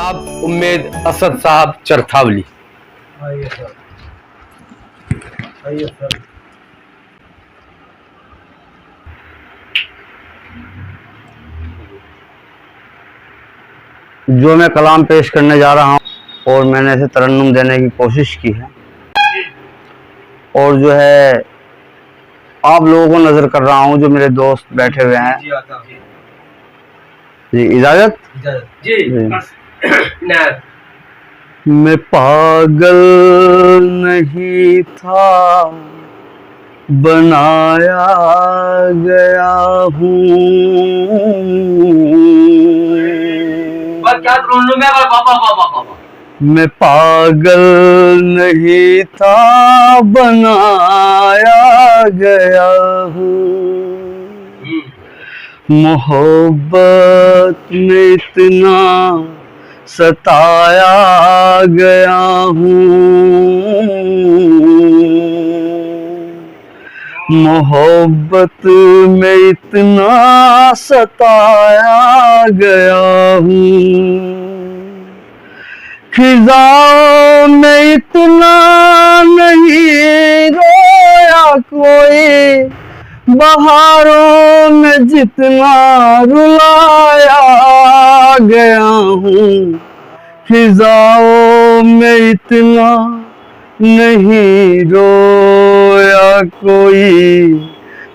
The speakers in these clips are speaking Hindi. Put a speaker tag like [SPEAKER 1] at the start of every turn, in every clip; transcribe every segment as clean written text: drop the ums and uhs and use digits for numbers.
[SPEAKER 1] जनाब उम्मेद असद साहब चरथावली।
[SPEAKER 2] आइए सर, आइए सर।
[SPEAKER 3] जो मैं कलाम पेश करने जा रहा हूँ और मैंने इसे तरन्नुम देने की कोशिश की है और जो है आप लोगों को नजर कर रहा हूँ जो मेरे दोस्त बैठे हुए हैं। जी इजाजत जी। मैं पागल नहीं था, बनाया गया हूँ। मैं पागल नहीं था, बनाया गया हूँ। मोहब्बत में इतना सताया गया हूँ। मोहब्बत में इतना सताया गया हूँ। खिज़ाओं में इतना नहीं रोया कोई, बहारों में जितना रुलाया गया हूँ। खिज़ाओं में इतना नहीं रोया कोई,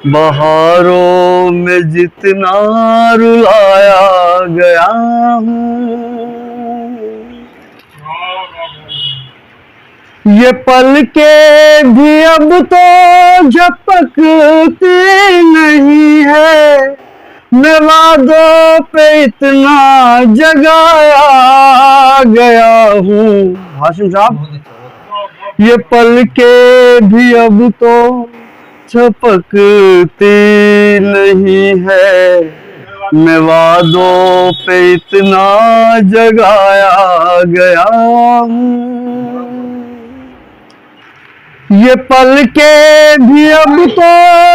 [SPEAKER 3] बहारों में जितना रुलाया गया हूँ। ये पलके भी अब तो झपकती नहीं है, मैं वादों पे इतना जगाया गया हूँ। हाशिम साहब, ये पलके भी अब तो झपकती नहीं है, मैं वादों पे इतना जगाया गया हूँ। ये पलके भी अब तो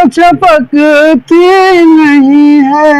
[SPEAKER 3] झपकती नहीं है।